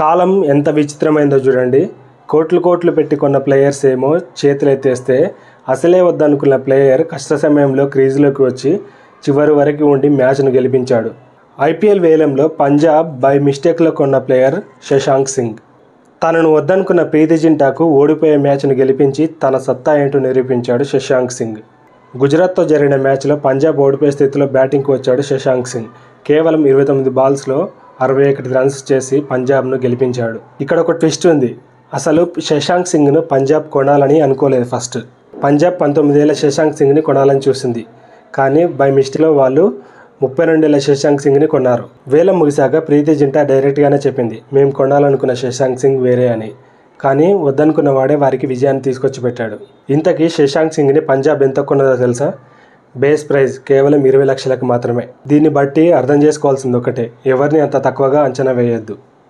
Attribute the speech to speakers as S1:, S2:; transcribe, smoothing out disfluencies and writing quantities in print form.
S1: కాలం ఎంత విచిత్రమైందో చూడండి. కోట్లు కోట్లు పెట్టి కొన్న ప్లేయర్స్ ఏమో చేతులు ఎత్తేస్తే, అసలే వద్దనుకున్న ప్లేయర్ కష్ట సమయంలో క్రీజులోకి వచ్చి చివరి వరకు ఉండి మ్యాచ్ను గెలిపించాడు. ఐపీఎల్ వేలంలో పంజాబ్ బై మిస్టేక్లో కొన్న ప్లేయర్ శశాంక్ సింగ్. తనను వద్దనుకున్న ప్రీతి జింటాకు ఓడిపోయే మ్యాచ్ను గెలిపించి తన సత్తా ఏంటో నిరూపించాడు శశాంక్ సింగ్. గుజరాత్తో జరిగిన మ్యాచ్లో పంజాబ్ ఓడిపోయే స్థితిలో బ్యాటింగ్కు వచ్చాడు శశాంక్ సింగ్. కేవలం 29 బాల్స్లో 61 రన్స్ చేసి పంజాబ్ను గెలిపించాడు. ఇక్కడ ఒక ట్విస్ట్ ఉంది. అసలు శశాంక్ సింగ్ను పంజాబ్ కొనాలని అనుకోలేదు. ఫస్ట్ పంజాబ్ 19 ఏళ్ల శశాంక్ సింగ్ని కొనాలని చూసింది. కానీ బై మిస్టేక్లో వాళ్ళు 32 ఏళ్ల శశాంక్ సింగ్ని కొన్నారు. వేలం ముగిశాక ప్రీతి జింటా డైరెక్ట్గానే చెప్పింది, మేము కొనాలనుకున్న శశాంక్ సింగ్ వేరే అని. కానీ వద్దనుకున్న వాడే వారికి విజయాన్ని తీసుకొచ్చి పెట్టాడు. ఇంతకీ శశాంక్ సింగ్ని పంజాబ్ ఎంత కొన్నదో తెలుసా? బేస్ ప్రైజ్ కేవలం 20 లక్షలకు మాత్రమే. దీన్ని బట్టి అర్థం చేసుకోవాల్సింది ఒకటే, ఎవరిని అంత తక్కువగా అంచనా వేయొద్దు.